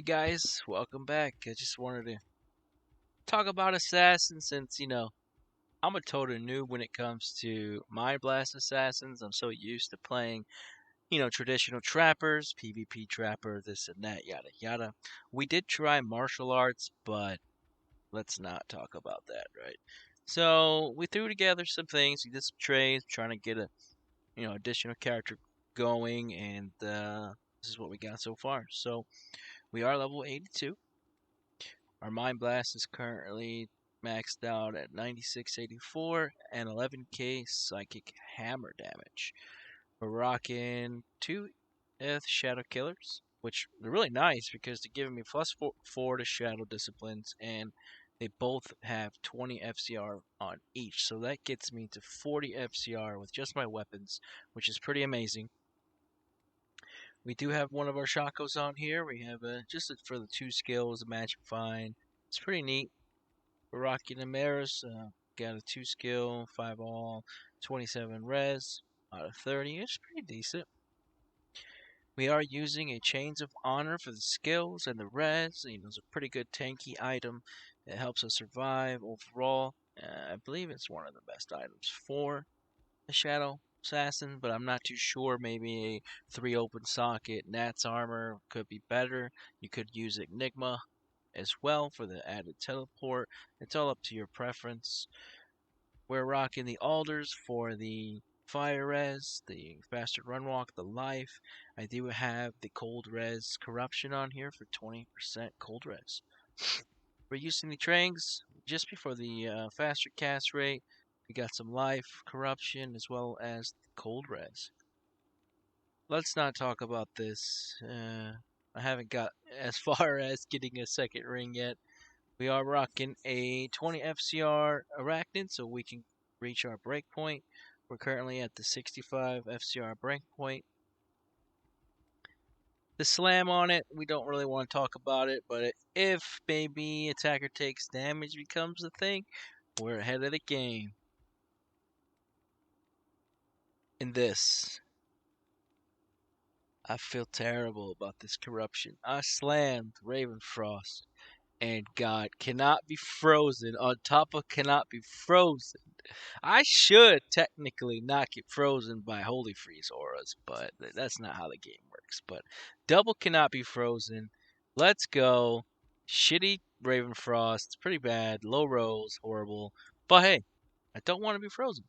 guys, welcome back. I just wanted to talk about assassins since, I'm a total noob when it comes to Mind Blast assassins. I'm so used to playing, traditional trappers, PvP trapper, this and that, yada yada. We did try martial arts, but let's not talk about that, right? So we threw together some things. We did some trades, trying to get a, additional character going, and this is what we got so far. So we are level 82. Our Mind Blast is currently maxed out at 9684 and 11k psychic hammer damage. We're rocking two Shadow Killers, which are really nice because they're giving me plus four to Shadow Disciplines, and they both have 20 FCR on each. So that gets me to 40 FCR with just my weapons, which is pretty amazing. We do have one of our Shakos on here. We have just for the two skills, Magic Find. It's pretty neat. We're rocking the Maris. Got a 2 skill, 5 all, 27 res out of 30. It's pretty decent. We are using a Chains of Honor for the skills and the res. It's a pretty good tanky item. It helps us survive overall. I believe it's one of the best items for a Shadow Assassin, but I'm not too sure. Maybe a 3 open socket Nat's armor could be better. You could use Enigma as well for the added teleport. It's all up to your preference. We're rocking the Alders for the fire res, the faster run walk, the life. I do have the cold res corruption on here for 20% cold res. We're using the Trangs just before the faster cast rate. We got some life corruption as well as cold res. Let's not talk about this. I haven't got as far as getting a second ring yet. We are rocking a 20 FCR Arachnid so we can reach our breakpoint. We're currently at the 65 FCR breakpoint. The slam on it, we don't really want to talk about it, but if maybe attacker takes damage becomes a thing, we're ahead of the game. In this, I feel terrible about this corruption. I slammed Ravenfrost, and God cannot be frozen on top of cannot be frozen. I should technically not get frozen by Holy Freeze auras, but that's not how the game works. But double cannot be frozen. Let's go. Shitty Ravenfrost. It's pretty bad. Low rolls. Horrible. But hey, I don't want to be frozen.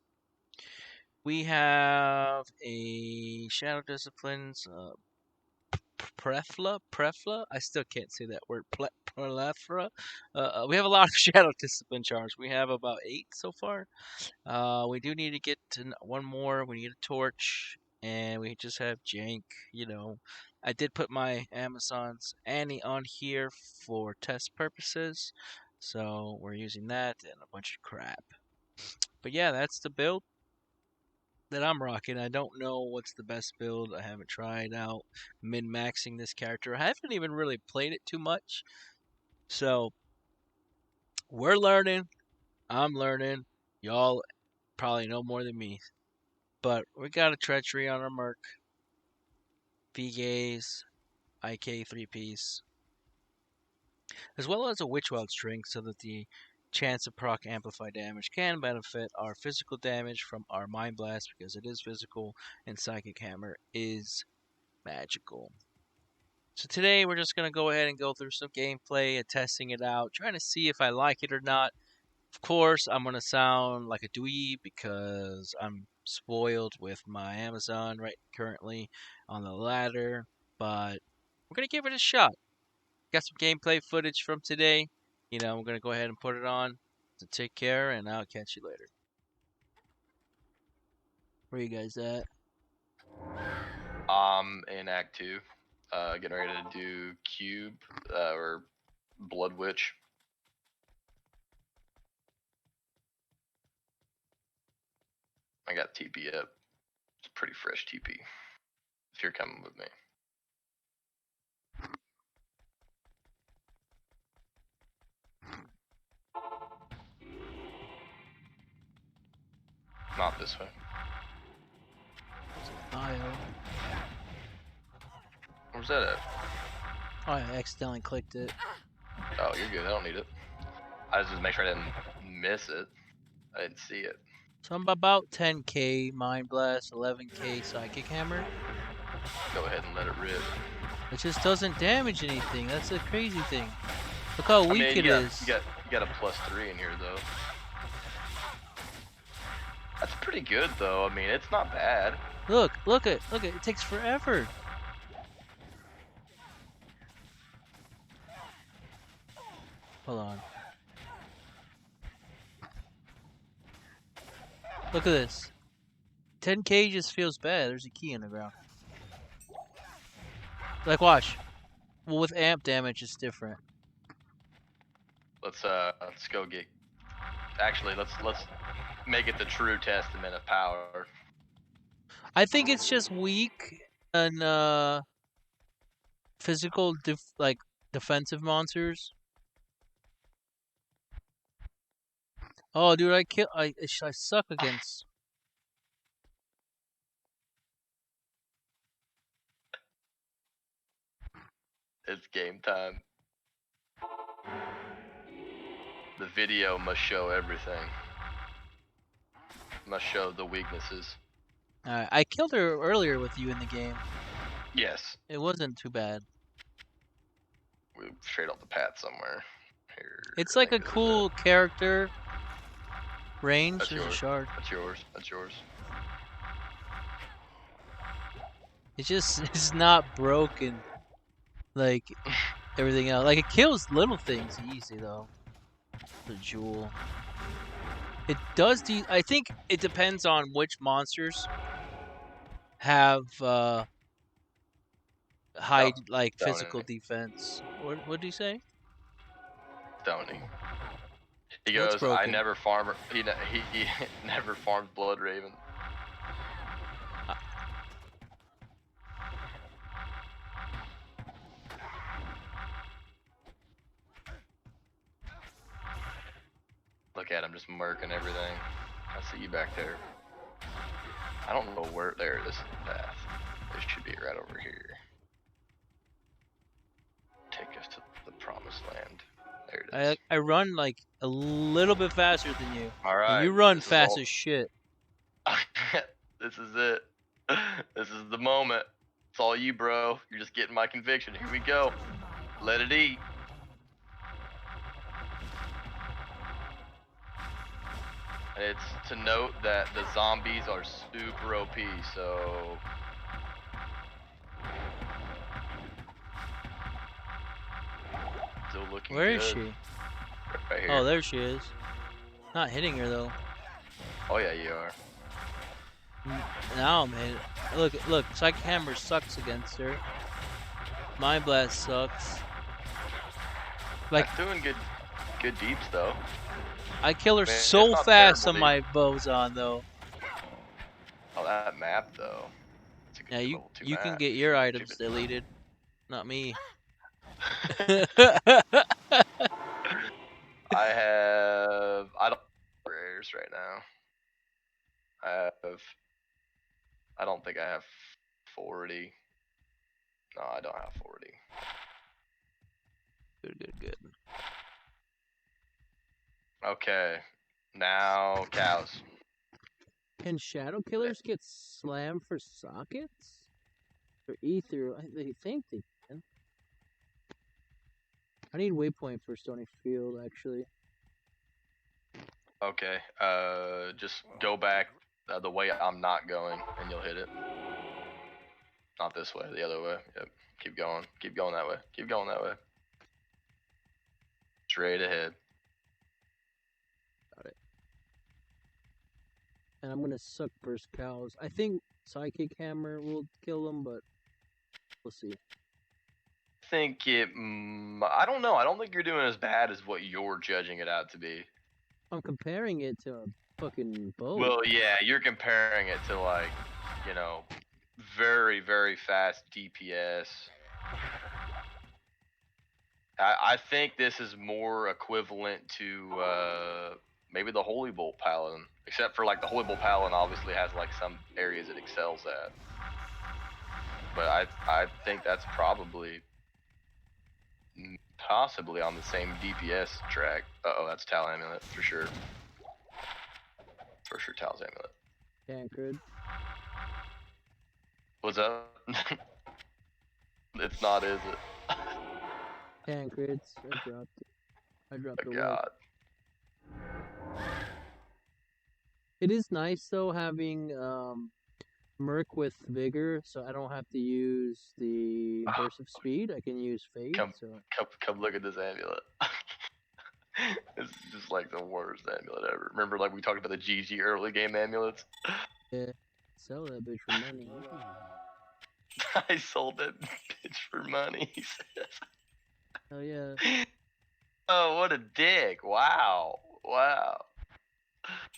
We have a Shadow Disciplines. Prefla. I still can't say that word. Plethora. We have a lot of Shadow Discipline charms. We have about 8 so far. We do need to get to one more. We need a torch, and we just have jank. I did put my Amazon's Annie on here for test purposes, so we're using that and a bunch of crap. But yeah, that's the build that I'm rocking. I don't know what's the best build. I haven't tried out min-maxing this character. I haven't even really played it too much, so we're learning. I'm learning. Y'all probably know more than me. But we got a treachery on our Merc, V-Gaze, IK 3-piece, as well as a Witchweld string so that the chance of proc amplify damage can benefit our physical damage from our Mind Blast because it is physical and Psychic Hammer is magical. So today we're just going to go ahead and go through some gameplay and testing it out, trying to see if I like it or not. Of course, I'm going to sound like a dweeb because I'm spoiled with my Amazon right currently on the ladder, but we're going to give it a shot. Got some gameplay footage from today. We're going to go ahead and put it on. So take care, and I'll catch you later. Where you guys at? In Act 2. Getting ready to do Cube, or Blood Witch. I got TP up. It's a pretty fresh TP. If you're coming with me. Not this way. Bio. Where's that at? Oh, I accidentally clicked it. Oh, you're good. I don't need it. I just make sure I didn't miss it. I didn't see it. So I'm about 10k Mind Blast, 11k Psychic Hammer. Go ahead and let it rip. It just doesn't damage anything. That's the crazy thing. Look how I weak mean, it is. you got a +3 in here though. That's pretty good though. I mean, it's not bad. Look it. It takes forever. Hold on. Look at this. 10k just feels bad. There's a key in the ground. Like, watch. Well, with amp damage, it's different. Let's go get. Actually, let's make it the true testament of power. I think it's just weak and physical, like defensive monsters. Oh, dude, I suck against. It's game time. The video must show everything. Must show the weaknesses. I killed her earlier with you in the game. Yes. It wasn't too bad. We straight off the path somewhere. Here. It's like a cool character. Range. That's There's yours. a shard. That's yours. That's yours. It's just it's not broken like everything else. Like it kills little things easy though. The jewel. It does. I think it depends on which monsters have high Oh, like Stony. physical defense. What do you say? Stony. He What's goes, I broken? never farm. He never farmed Blood Raven. Look at him just murking everything. I see you back there. I don't know where. There, this is the path. This should be right over here. Take us to the promised land. There it is. I run like a little bit faster than you, All and right. you run This is fast all. as shit. This is it. This is the moment. It's all you, bro. You're just getting my conviction. Here we go. Let it eat. And it's to note that the zombies are super OP, so still looking Where good. is she? Right here. Oh, there she is. Not hitting her though. Oh yeah, you are. Now I'm hit. Look. Psychic Hammer sucks against her. Mind Blast sucks. Like That's doing good deeps though. I kill her Man, it's so not fast terrible on deep. my Boson though. Oh, that map though. It's a good Yeah, level 2 you can map. get your items deleted, not me. I don't have rares right now. I don't think I have 40. No, I don't have 40. Good. Okay. Now cows. Can Shadow Killers get slammed for sockets? Or ether? They think they can. I need waypoint for Stony Field actually. Okay. Just go back the way I'm not going, and you'll hit it. Not this way, the other way. Yep. Keep going. Keep going that way. Keep going that way. Straight ahead. Got it. And I'm gonna suck first cows. I think Psychic Hammer will kill them, but we'll see. Think it. I don't know. I don't think you're doing as bad as what you're judging it out to be. I'm comparing it to a fucking bow. Well, yeah, you're comparing it to like, you know, very very fast DPS. I think this is more equivalent to maybe the Holy Bolt Paladin, except for like the Holy Bolt Paladin obviously has like some areas it excels at. But I think that's probably Possibly on the same DPS track. Uh-oh, that's Tal Amulet for sure. For sure, Tal's Amulet. Tancred. What's up? It's not, is it? Tancreds. I dropped it. I dropped Oh, a whip. God. It is nice though having Merc with Vigor, so I don't have to use the Burst of Speed. I can use Fade. Come, So come look at this amulet. It's just like the worst amulet ever. Remember, like we talked about the GG early game amulets? yeah, sell that bitch for money. I sold that bitch for money, he says. Hell yeah. Oh, what a dick. Wow. Wow.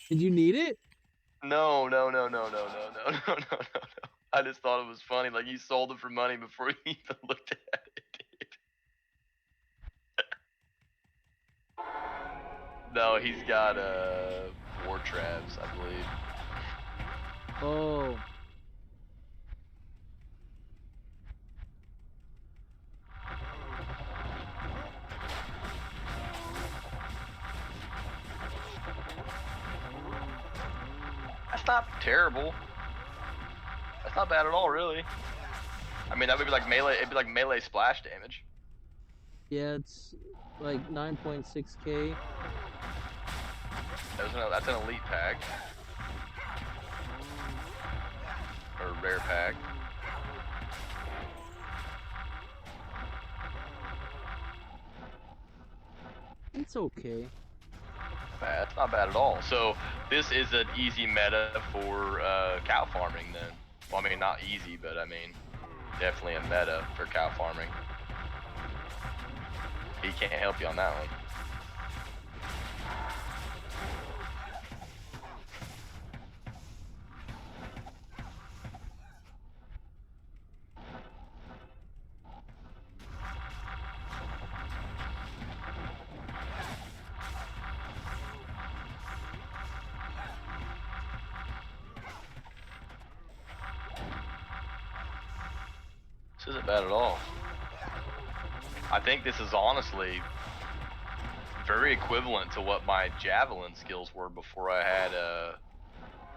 Did you need it? No, no, no, no, no, no, no, no, no, no, no. I just thought it was funny. Like you sold it for money before you even looked at it, dude. No, he's got war traps, I believe. Oh, That's not terrible. That's not bad at all, really. I mean, that would be like melee. It'd be like melee splash damage. yeah, it's like 9.6k. That's an elite pack or rare pack. It's okay. Bad. It's not bad at all. So this is an easy meta for cow farming then. Well, I mean, not easy, but I mean, definitely a meta for cow farming. He can't help you on that one. This isn't bad at all. I think this is honestly very equivalent to what my javelin skills were before I had a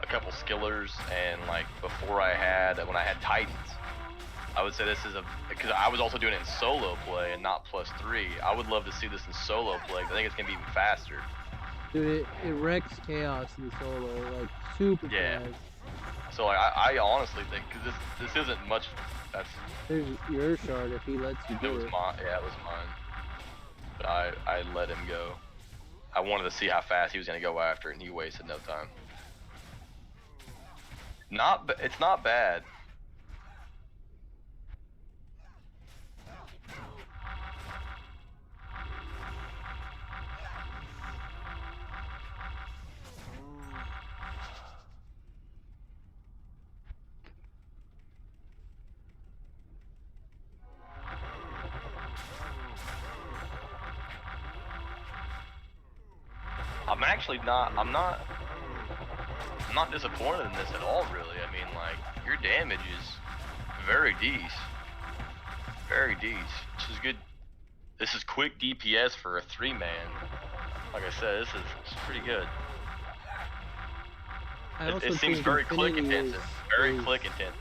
couple skillers and like before I had when I had titans. I would say this is because I was also doing it in solo play and not +3. I would love to see this in solo play. I think it's gonna be even faster. Dude, it wrecks chaos in solo, like super Yeah. fast. So like, I honestly think because this isn't much. That's There's your shard if he lets you it do was it. mine. Yeah, it was mine. But I let him go. I wanted to see how fast he was gonna go after it, and he wasted no time. It's not bad. I'm actually not. I'm not disappointed in this at all, really. I mean, like, your damage is very decent. Very decent. This is good. This is quick DPS for a 3-man. Like I said, this is pretty good. I also It seems think very click Infinity intensive. Very click intensive.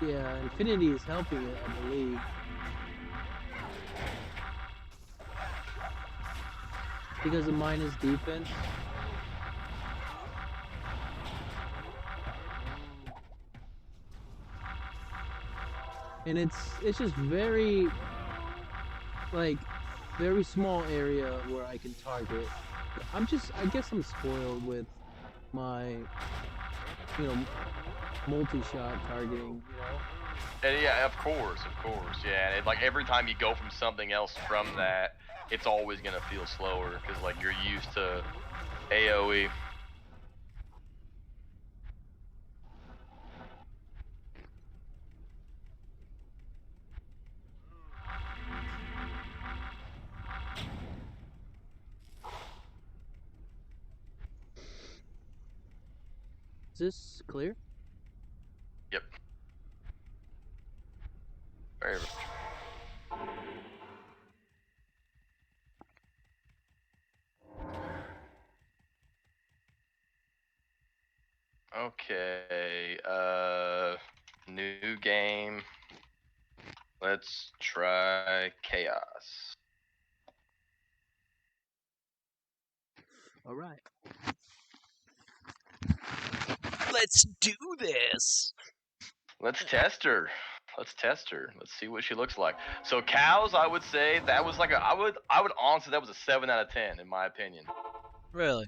yeah, Infinity is helping it, I believe. Because of minus defense. And it's just very like very small area where I can target. I guess I'm spoiled with my multi-shot targeting, And yeah, of course. Yeah, and like every time you go from something else from that, it's always gonna feel slower because like you're used to AOE. Is this clear? Yep. Very. Okay. New game. Let's try chaos. All right. Let's do this. Let's test her. Let's test her. Let's see what she looks like. So cows, I would say that was like I would honestly that was a 7 out of 10 in my opinion. Really?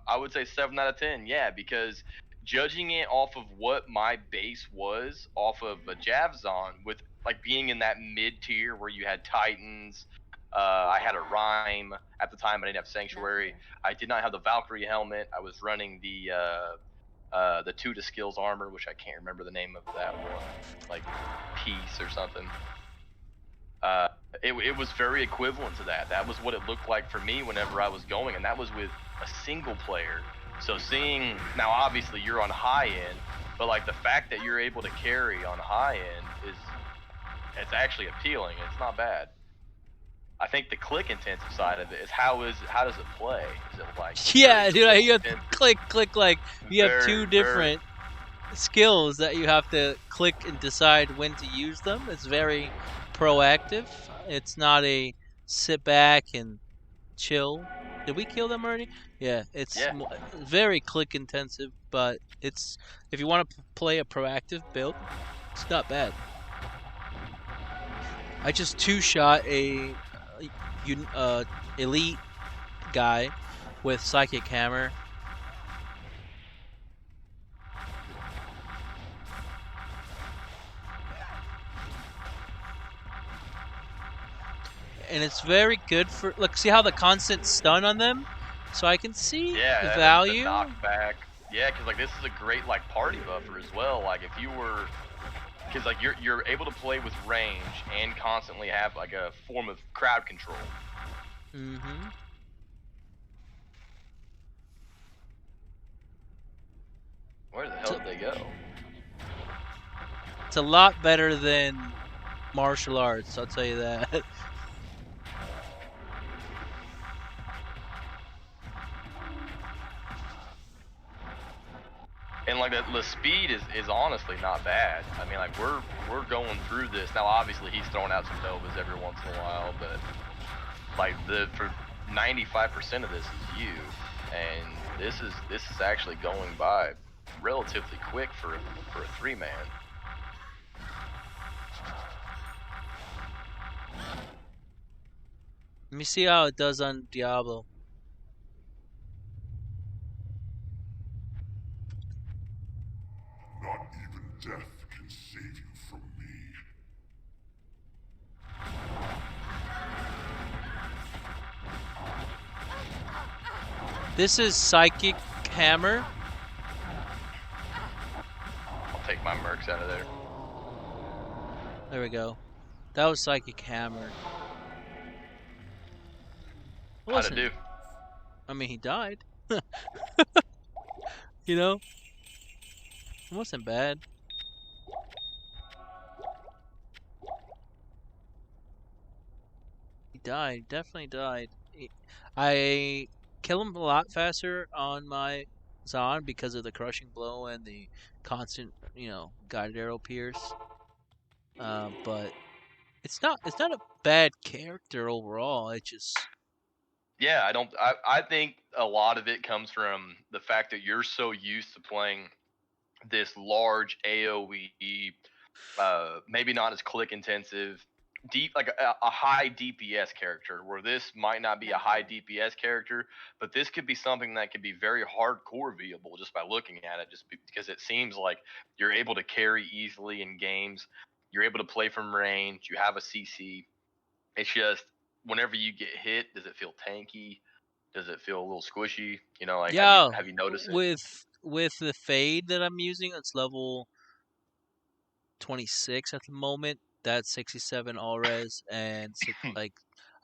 I would say 7 out of 10. Yeah, because judging it off of what my base was off of a Javzon, with like being in that mid tier where you had Titans, I had a Rhyme at the time. I didn't have Sanctuary. I did not have the Valkyrie helmet. I was running the 2 to skills armor, which I can't remember the name of that one, like Peace or something. Uh, it was very equivalent to that. That was what it looked like for me whenever I was going, and that was with a single player. So seeing now, obviously you're on high end, but like the fact that you're able to carry on high end is it's actually appealing. It's not bad. I think the click intensive side of it is how does it play? Is it like very Yeah, dude. click You have to intensive? click, click. Like you have two Very. different skills that you have to click and decide when to use them. It's very proactive. It's not a sit back and chill. Did we kill them already? Yeah, it's Yeah. very click intensive, but it's if you want to play a proactive build, it's not bad. I just two shot a elite guy with psychic hammer, and it's very good for look. See how the constant stun on them, so I can see the Yeah, the value. knockback. Yeah, because like this is a great like party buffer as well. Like if you were, because like you're able to play with range and constantly have like a form of crowd control. Hmm. Where the hell So did they go? it's a lot better than martial arts. I'll tell you that. And like the speed is honestly not bad. I mean like we're going through this now. Obviously he's throwing out some novas every once in a while, but like the for 95% of this is you, and this is actually going by relatively quick for a 3 man. Let me see how it does on Diablo. Not even death can save you from me. This is psychic hammer. I'll take my mercs out of there. There we go. That was psychic hammer. It How'd it wasn't. do? I mean, he died. You know, it wasn't bad. He died. Definitely died. I kill him a lot faster on my Zon because of the crushing blow and the constant, guided arrow pierce. But it's not a bad character overall. It just Yeah, I don't. I think a lot of it comes from the fact that you're so used to playing this large AOE, maybe not as click intensive, deep like a high DPS character. Where this might not be a high DPS character, but this could be something that could be very hardcore viewable just by looking at it. Just because it seems like you're able to carry easily in games. You're able to play from range. You have a CC. It's just whenever you get hit, does it feel tanky? Does it feel a little squishy? You know, like yeah. have you noticed it? With the fade that I'm using, it's level 26 at the moment. That's 67 all res and like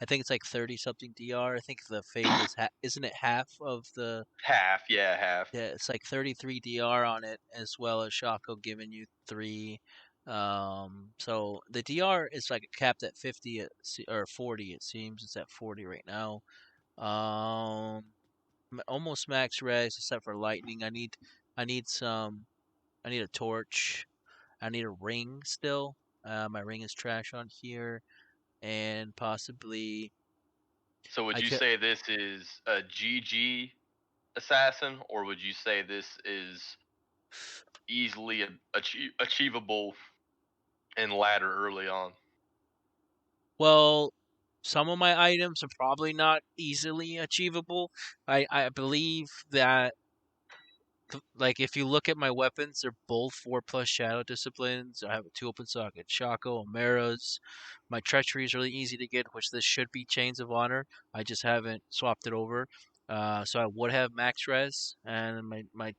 I think it's like 30 something DR. I think the fade is isn't it half of the Half, yeah, half. yeah, it's like 33 DR on it as well as Shako giving you 3. So the DR is like capped at 50 or 40 it seems. It's at 40 right now. Almost max res except for lightning. I need I need some. I need a torch. I need a ring still. My ring is trash on here, and possibly So would I you could. say this is a GG assassin, or would you say this is easily achievable in ladder early on? Well, some of my items are probably not easily achievable. I believe that like if you look at my weapons, they're both 4+ shadow disciplines. I have a 2 open socket, Shaco, Omeras. My treachery is really easy to get, which this should be Chains of Honor. I just haven't swapped it over. So I would have max res, and my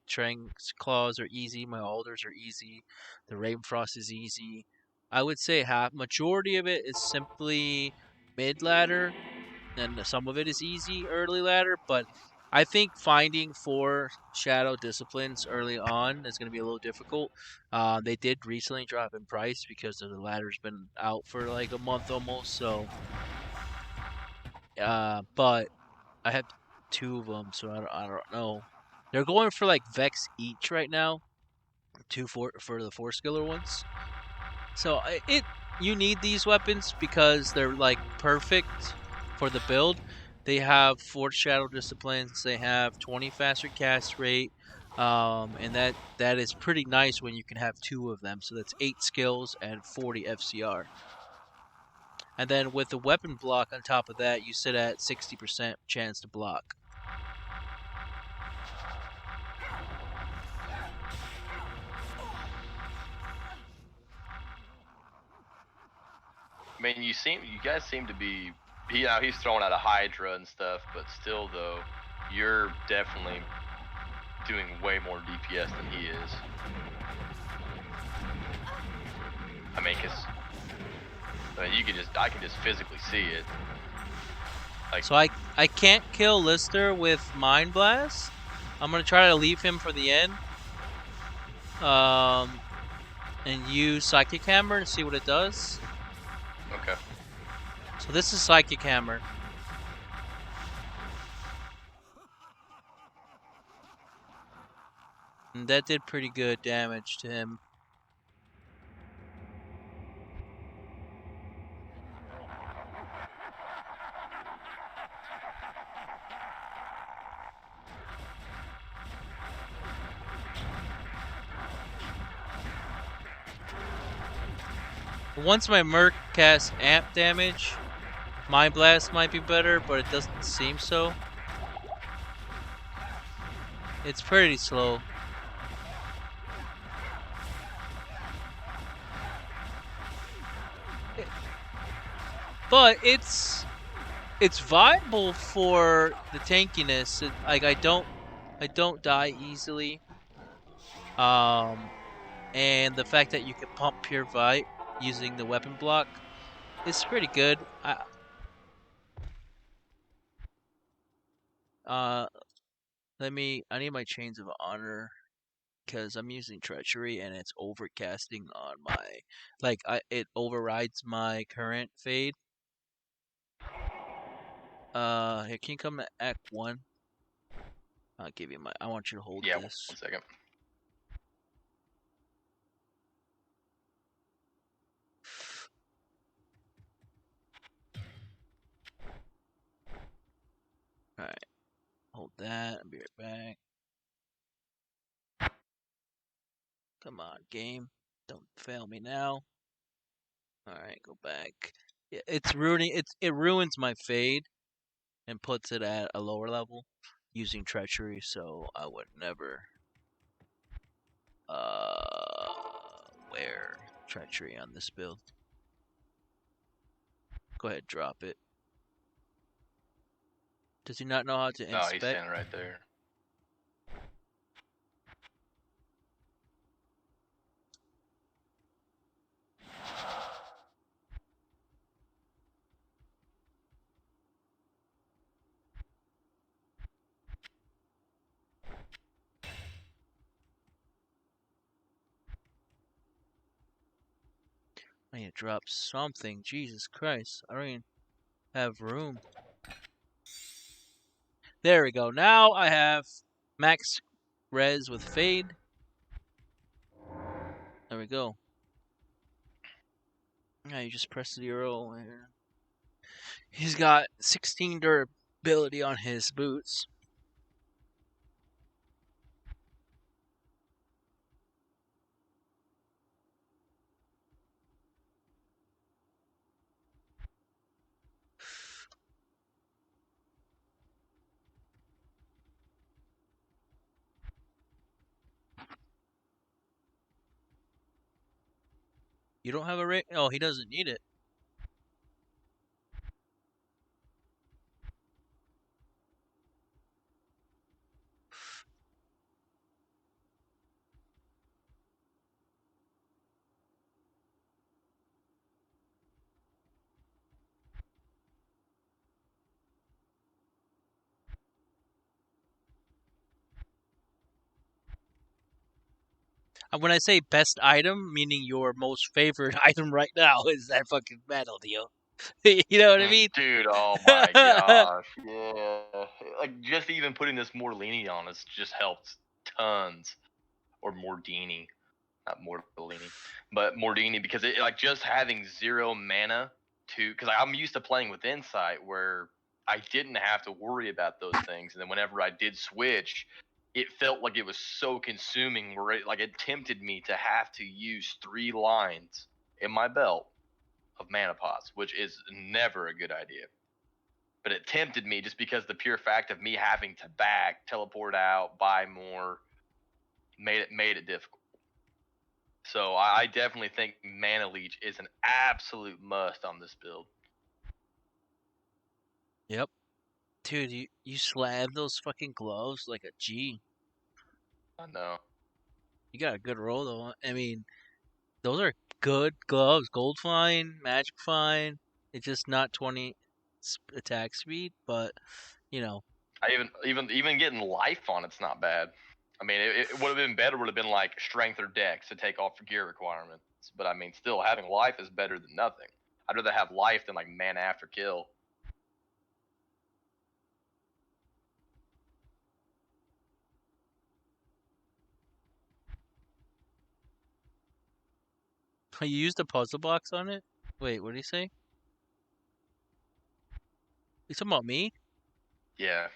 Trang's claws are easy. My alders are easy. The Ravenfrost is easy. I would say half majority of it is simply mid ladder, and some of it is easy early ladder, but I think finding 4 shadow disciplines early on is going to be a little difficult. They did recently drop in price because the ladder's been out for like a month almost. So, but I have 2 of them, so I don't know. They're going for like Vex each right now, 2 for the 4 skiller ones. So it you need these weapons because they're like perfect for the build. They have 4 shadow disciplines. They have 20 faster cast rate, and that is pretty nice when you can have 2 of them. So that's 8 skills and 40 FCR. And then with the weapon block on top of that, you sit at 60% chance to block. I mean, you guys seem to be. He's throwing out a Hydra and stuff, but still though, you're definitely doing way more DPS than he is. I mean, I can just physically see it. Like, So I can't kill Lister with Mind Blast. I'm gonna try to leave him for the end. And use Psychic Hammer and see what it does. okay. So this is Psychic Hammer. And that did pretty good damage to him. Once my Merc casts amp damage, Mind Blast might be better, but it doesn't seem so. It's pretty slow. But it's viable for the tankiness. Like I don't die easily. And the fact that you can pump Pure Vite using the weapon block is pretty good. Uh, I need my Chains of Honor because I'm using Treachery and it's overcasting on my, it overrides my current fade. Here, can you come to Act 1? I'll give you I want you to hold Yeah, this. 1 second. Alright, hold that. I'll be right back. Come on, game. Don't fail me now. Alright, go back. Yeah, it ruins my fade and puts it at a lower level using Treachery, so I would never wear Treachery on this build. Go ahead, drop it. Does he not know how to No, he's inspect? standing right there. I need to drop something. Jesus Christ. I don't even have room. There we go. Now I have max res with fade. There we go. Yeah, you just press 0 here. He's got 16 durability on his boots. You don't have a ring? Oh, he doesn't need it. When I say best item, meaning your most favorite item right now is that fucking metal deal. You know what I mean? Dude, oh my gosh, yeah. Like just even putting this more lenient on us just helped tons. Or Mordini, not Mortellini, but Mordini because it like just having 0 mana to because I'm used to playing with Insight where I didn't have to worry about those things, and then whenever I did switch, it felt like it was so consuming where it tempted me to have to use 3 lines in my belt of mana pots, which is never a good idea. But it tempted me just because the pure fact of me having to back, teleport out, buy more, made it difficult. So I definitely think Mana Leech is an absolute must on this build. Yep. Dude, you slam those fucking gloves like a G. I know. You got a good roll though. I mean, those are good gloves. Gold fine, magic fine. It's just not 20 attack speed, but you know. I even getting life on it's not bad. I mean, it would have been better. Would have been like strength or dex to take off gear requirements. But I mean, still having life is better than nothing. I'd rather have life than like mana after kill. You used a puzzle box on it? Wait, what did he say? You talking about me? Yeah.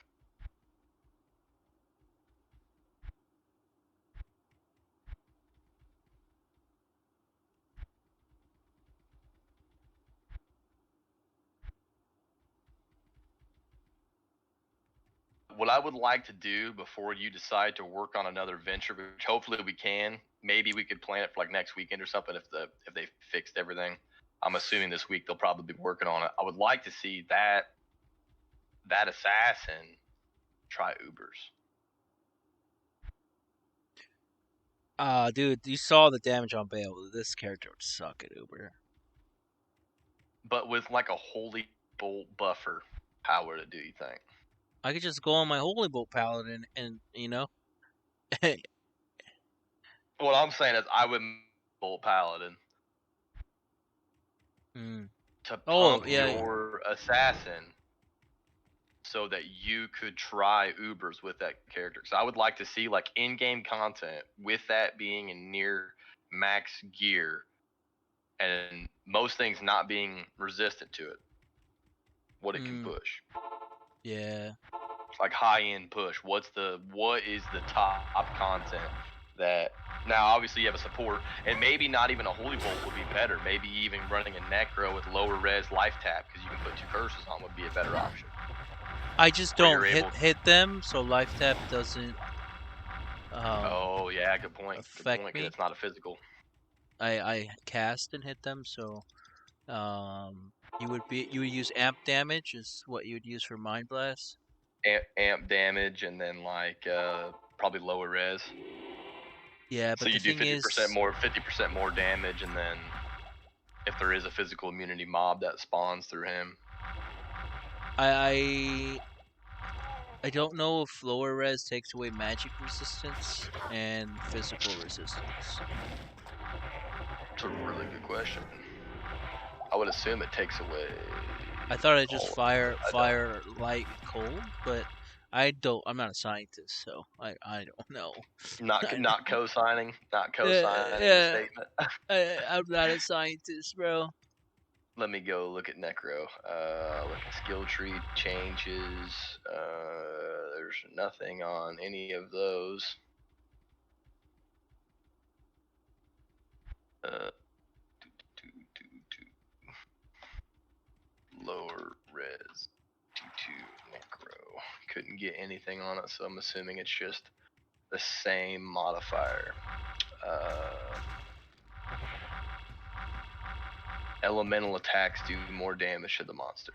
What I would like to do before you decide to work on another venture, which hopefully we can, maybe we could plan it for like next weekend or something if they fixed everything. I'm assuming this week they'll probably be working on it. I would like to see that assassin try Ubers. Dude, you saw the damage on Bale. This character would suck at Uber. But with like a holy bolt buffer, how would it do, you think? I could just go on my Holy Bolt Paladin and, you know. What I'm saying is I would bolt paladin Mm. to Oh, pump yeah. your assassin so that you could try Ubers with that character. So I would like to see like in-game content with that being in near max gear and most things not being resistant to it. What it can push. Yeah. Like high end push. What is the top content that now obviously you have a support and maybe not even a holy bolt would be better. Maybe even running a necro with lower res life tap because you can put 2 curses on would be a better option. I just Where don't you're able hit them, so life tap doesn't Oh yeah, good point. Good affect point because me. it's not a physical. I cast and hit them, so you would use amp damage is what you would use for Mind Blast. Amp damage and then like probably lower res. Yeah, So but the you do thing 50% is, more 50% more damage and then if there is a physical immunity mob that spawns through him. I don't know if lower res takes away magic resistance and physical resistance. It's a really good question. I would assume it takes away I thought I just all of fire it. I don't. light, and cold, but I'm not a scientist, so I don't know. Not I, not co-signing, not co-signing the yeah, statement. I'm not a scientist, bro. Let me go look at Necro. Look at skill tree changes. There's nothing on any of those. Uh, lower res T2 Necro. Couldn't get anything on it, so I'm assuming it's just the same modifier. Elemental attacks do more damage to the monster.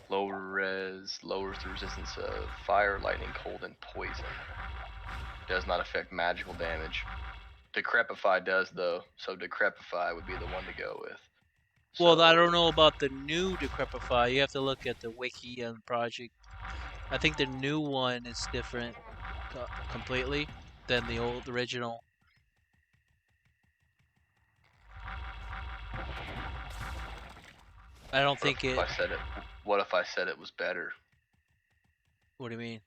Lower res, lowers the resistance of fire, lightning, cold, and poison. Does not affect magical damage. Decrepify does though, so Decrepify would be the one to go with. Well, I don't So know about the new Decrepify. You have to look at the wiki and project. I think the new one is different completely than the old original. I don't what think if it. I said it? What if I said it was better? What do you mean?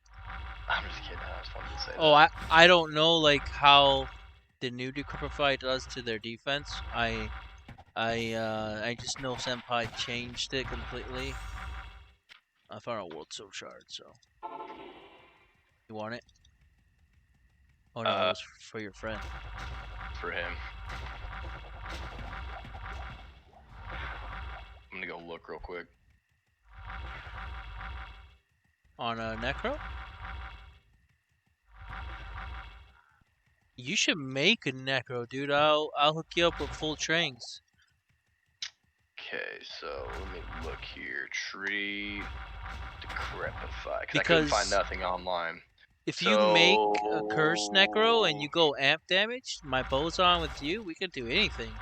I'm just kidding. I just wanted to say Oh, that. I don't know like how the new Decrepify does to their defense. I just know Senpai changed it completely. I found a World Soul Shard, so you want it? Oh no, it Uh, was for your friend. for him, I'm gonna go look real quick. On a Necro? You should make a Necro, dude. I'll hook you up with full trains. Okay, so let me look here. Tree Decrepify, because I couldn't find Because nothing online. if you make a Curse Necro and So you go amp damage, my bow's on with you, we can do anything.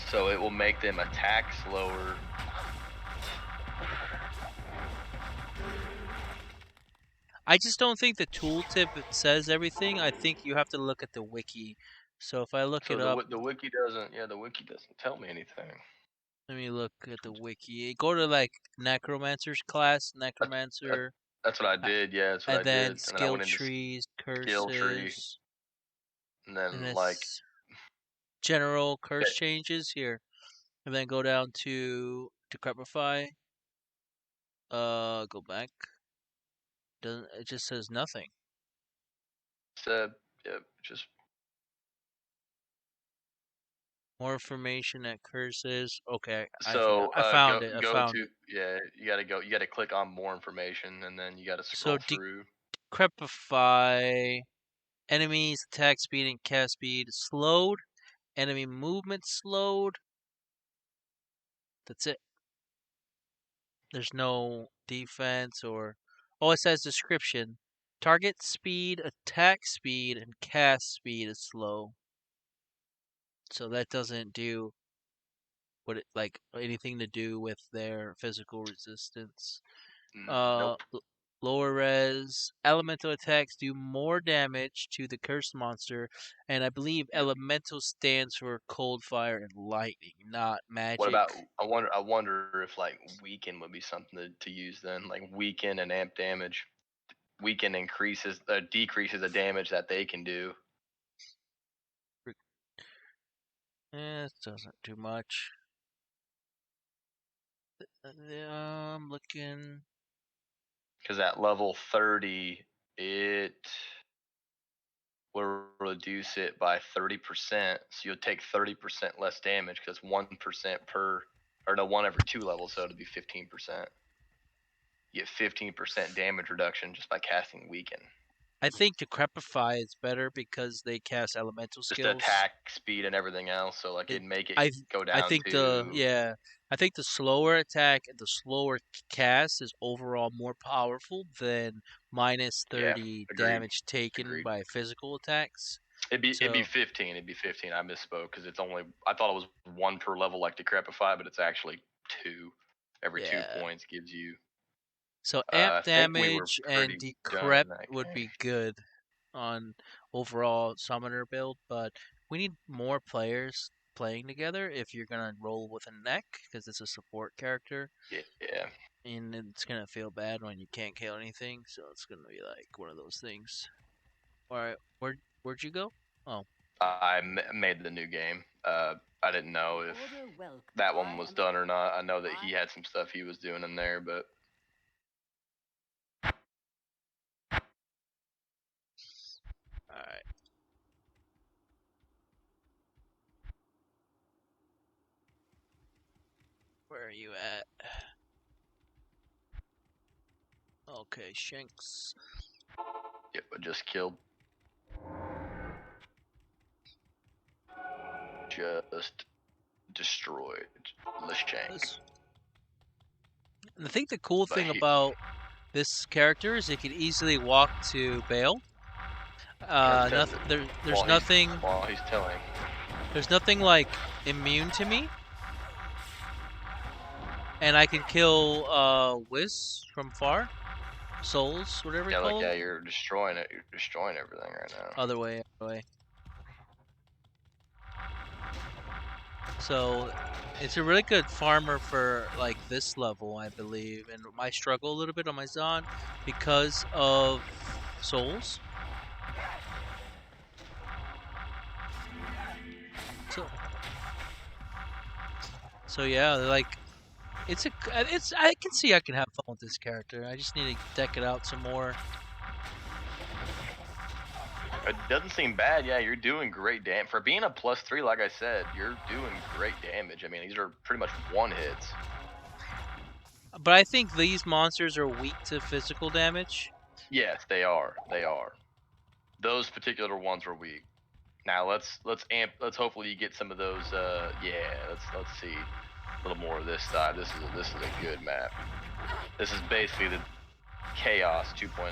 so it will make them attack slower. I just don't think the tooltip says everything. I think you have to look at the wiki. So if I look So it up, the wiki doesn't. Yeah, the wiki doesn't tell me anything. let me look at the wiki. Go to like Necromancer's class, That, that, Necromancer, that's what I uh, did. Yeah, that's what and I then did. And then I skill went into trees, skill tree, curses, and and then like it's general curse okay, changes here. And then go down to Decrepify. Go back. Doesn't it just says nothing? said yeah, just More information at curses. Okay, I think so I go found it. I go found to it. yeah. You gotta click on more information, and then you gotta So scroll through. Decrepify. Enemies attack speed and cast speed slowed. Enemy movement slowed. That's it. There's no defense or. Oh, it says description. Target speed, attack speed, and cast speed is slow. So that doesn't do what it like anything to do with their physical resistance. Uh, Nope. lower res elemental attacks do more damage to the cursed monster, and I believe Yep. elemental stands for cold, fire, and lightning, not What magic. about I wonder if like weaken would be something to use then, like weaken and amp damage. Weaken decreases the damage that they can do. It doesn't do much. I'm looking. Because at level 30, it will reduce it by 30%. So you'll take 30% less damage because 1% per, or no, one every 2 levels, so it'll be 15%. You get 15% damage reduction just by casting Weaken. I think Decrepify is better because they cast elemental Just skills. attack, speed, and everything else. So like It, it'd make it I go I down think the to yeah I think the slower attack and the slower cast is overall more powerful than minus yeah, 30 agreed, damage taken agreed. by physical attacks. It'd be So 15. It'd be 15. I misspoke because it's only I thought it was one per level like Decrepify, but it's actually two. Every two yeah, points gives you. so amp I think we were damage and pretty done in decrep that would game. be good. on overall summoner build, but we need more players playing together if you're gonna roll with a neck because it's a support character, Yeah. and it's gonna feel bad when you can't kill anything. So it's gonna be like one of those things. All right, where'd you go? Oh, I made the new game. I didn't know if that one was done or not. I know that he had some stuff he was doing in there, but all right. Where are you at? Okay, Shanks. yep, I just killed. Just destroyed Lashank. I think the cool But thing about this character is it could easily walk to Bale. says Nothing. it There's nothing. while he's telling. There's nothing like immune to me, and I can kill Whis from far. Souls, whatever you Yeah, look, call yeah, them. you're destroying it. You're destroying everything right now. Other way, other way. So it's a really good farmer for like this level, I believe. And I struggle a little bit on my Zon because of souls. So so yeah, like it's I can see I can have fun with this character. I just need to deck it out some more. It doesn't seem bad. Yeah, you're doing great damage for being a +3. Like I said, you're doing great damage. I mean, these are pretty much one hits. But I think these monsters are weak to physical damage. Yes, they are. They are. Those particular ones were weak. Now let's hopefully you get some of those. Yeah, let's see a little more of this side. This is a good map. This is basically the Chaos 2.0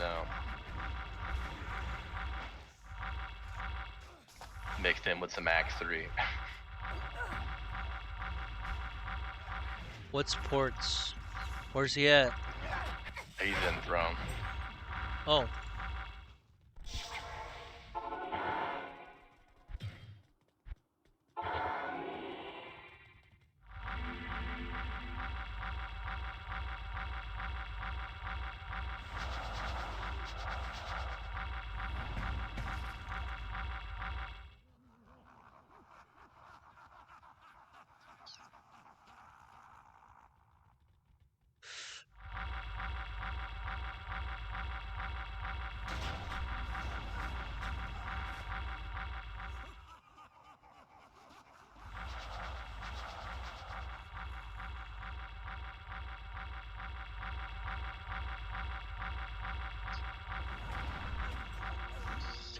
mixed in with some Axe 3. What's ports? Where's he at? He's in throne. Oh,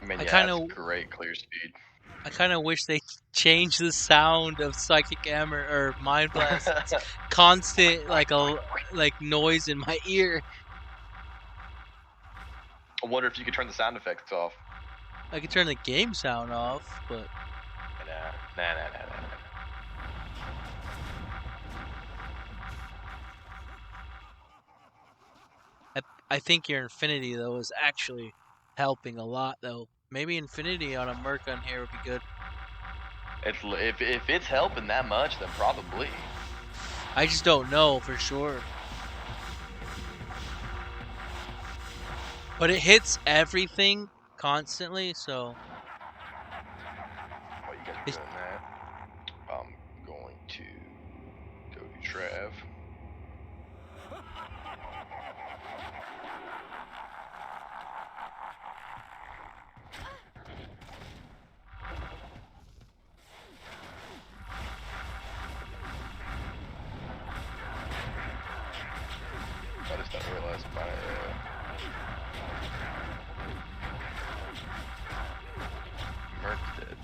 I mean, I yeah, kind that's of great clear speed. I kind of wish they changed the sound of psychic hammer or mind blast. It's constant like noise in my ear. I wonder if you could turn the sound effects off. I could turn the game sound off, but Nah. I I think your Infinity though is actually helping a lot though. Maybe Infinity on a Merc on here would be good. If it's helping that much, then probably. I just don't know for sure. But it hits everything constantly, so While you guys are it's, doing that, I'm going to go to Trav. I just didn't realize my Merc's dead.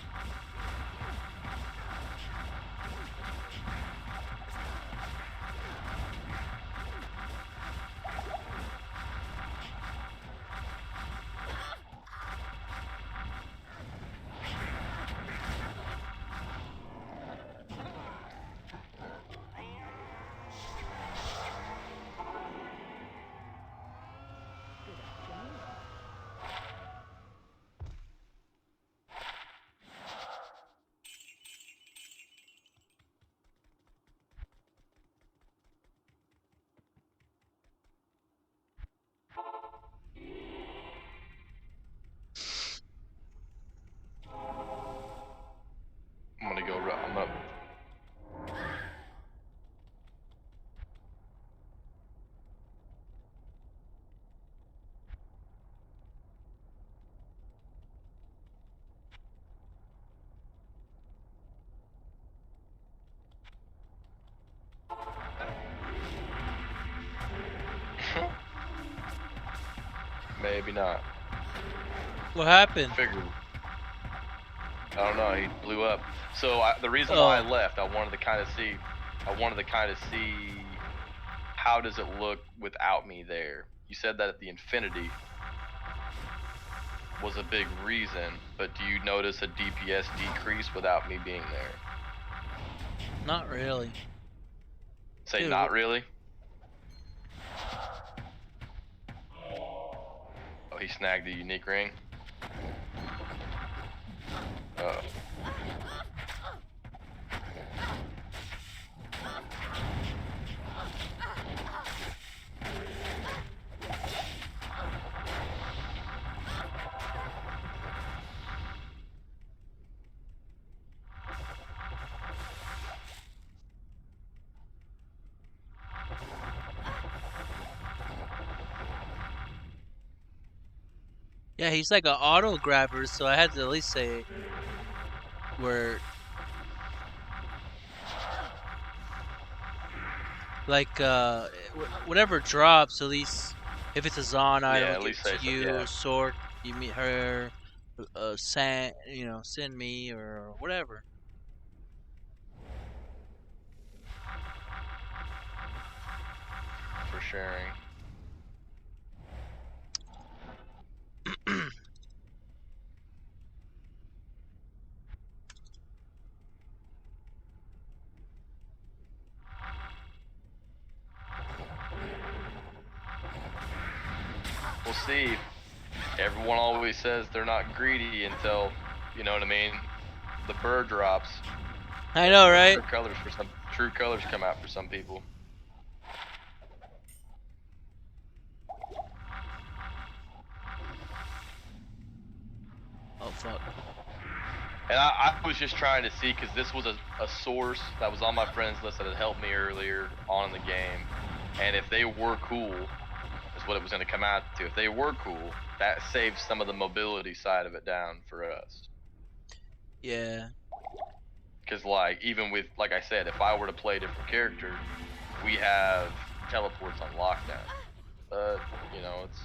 Maybe not. What happened? Figured. I don't know. He blew up. So the reason why I Oh, left, I wanted to kind of see. I wanted to kind of see how does it look without me there. You said that the infinity was a big reason, but do you notice a DPS decrease without me being there? not really. Say Dude, not really. Oh, he snagged the unique ring. Oh. yeah, he's like an auto grabber, so I had to at least say where, like, whatever drops, at least if it's a Zon item, Yeah, it'll at give least it say to so. you. Yeah, Sword, you meet her. Send me or whatever. for sharing. We'll see. Everyone always says they're not greedy until, you know what I mean, the bird drops. I know, The right? true colors come out for some people. Oh fuck. And I was just trying to see, because this was a source that was on my friends list that had helped me earlier on in the game. And if they were cool, is what it was going to come out to. If they were cool, that saves some of the mobility side of it down for us. Yeah. Because, like, even with, like I said, if I were to play a different character, we have teleports on lockdown. But, you know, it's,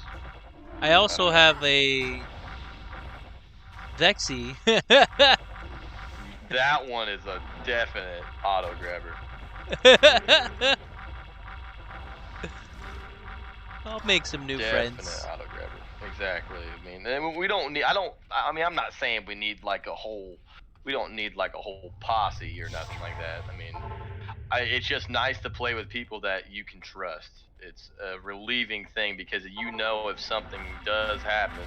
I I also don't know. have a Vexy. That one is a definite auto grabber. I'll make some new Definite friends. auto grabber. Exactly. I mean, and we don't need. I don't. I mean, I'm not saying we need like a whole. We don't need like a whole posse or nothing like that. I mean, it's just nice to play with people that you can trust. It's a relieving thing because you know if something does happen.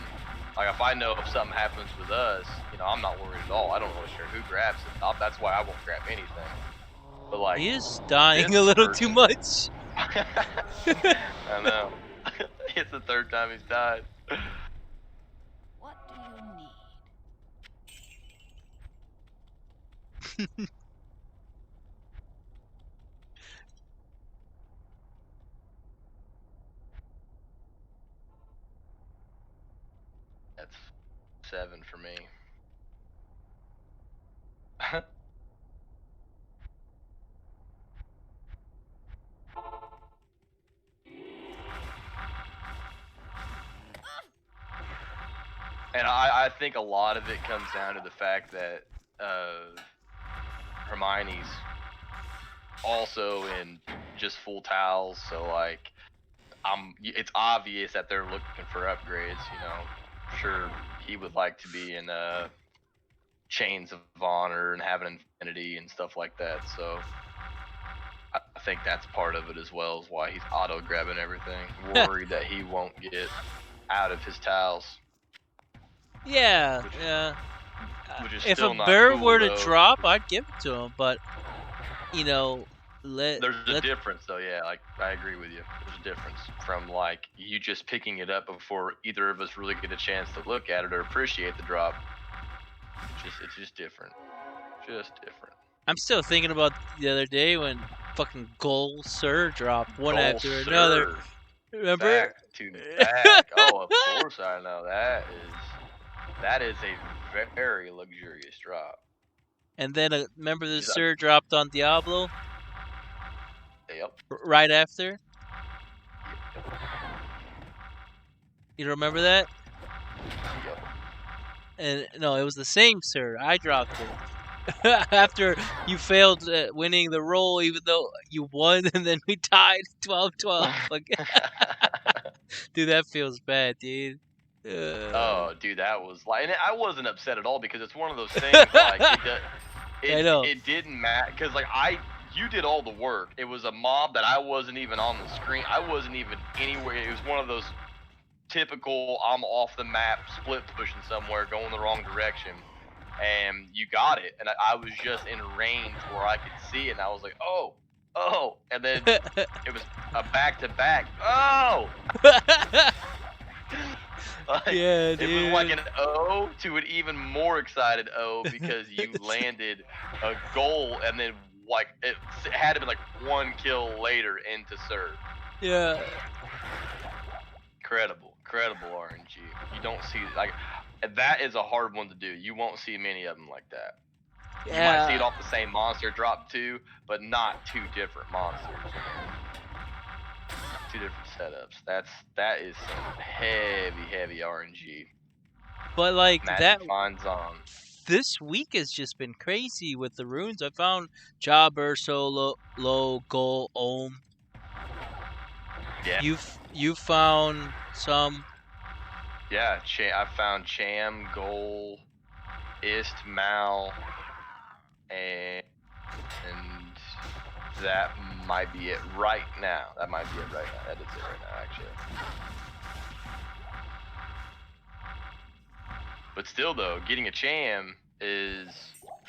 Like if I know if something happens with us, you know, I'm not worried at all. I don't really care who grabs it. That's why I won't grab anything. But like He is dying this a little too person, much. I know. It's the third time he's died. What do you need? That's 7 for me. And I think a lot of it comes down to the fact that Hermione's also in just full towels, so like it's obvious that they're looking for upgrades. You know, sure he would like to be in Chains of Honor and have an Infinity and stuff like that. So I think that's part of it as well, is why he's auto grabbing everything, worried that he won't get out of his towels, Yeah, which yeah. which is If a still not bird cool were to though. drop, I'd give it to him. But you know, let There's a let difference though, yeah. Like I agree with you. There's a difference from like you just picking it up before either of us really get a chance to look at it or appreciate the drop. It's just different. Just different. I'm still thinking about the other day when fucking Gold Sir dropped one Goal, after another. sir. Remember? Back to back. Oh, of course I know. That is a very luxurious drop. And then remember the He's like, Sir dropped on Diablo yep. right after. You remember that? Yep. And no, it was the same, sir. I dropped it after you failed winning the roll, even though you won, and then we tied 12-12. Like, dude, that feels bad, dude. Oh, dude, that was like, and I wasn't upset at all because it's one of those things like I know. it didn't matter because like you did all the work. It was a mob that I wasn't even on the screen. I wasn't even anywhere. It was one of those typical I'm off the map, split pushing somewhere, going the wrong direction, and you got it. And I was just in range where I could see it, and I was like, oh, and then it was a back to back. Oh. Like, Yeah, it was like dude. an O to an even more excited O because you landed a goal and then like it had to be like one kill later into serve. Yeah. Incredible RNG. You don't see like that is a hard one to do. You won't see many of them like that. You might see it Yeah. off the same monster drop too, but not two different monsters. Two different setups. That is some heavy RNG. But like that Magic finds on. this week has just been crazy with the runes. I found Jobber, Solo, Low, Goal, Ohm. Yeah. You found some. Yeah, I found Cham, Goal, Ist, Mal, and that might be it right now. That might be it right now. That is it right now, actually. But still, though, getting a Cham is,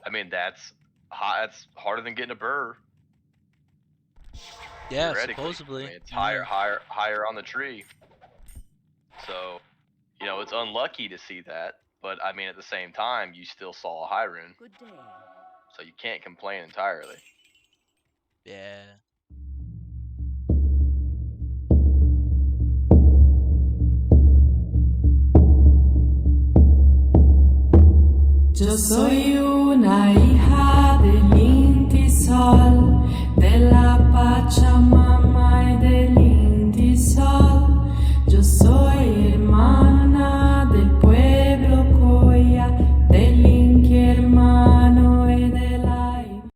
I mean, that's harder than getting a Burr. Yeah, Theoretically, supposedly. I mean, it's Yeah. higher on the tree. So, you know, it's unlucky to see that, but I mean, at the same time, you still saw a high rune, Good day. so you can't complain entirely. Yeah. Yo soy una hija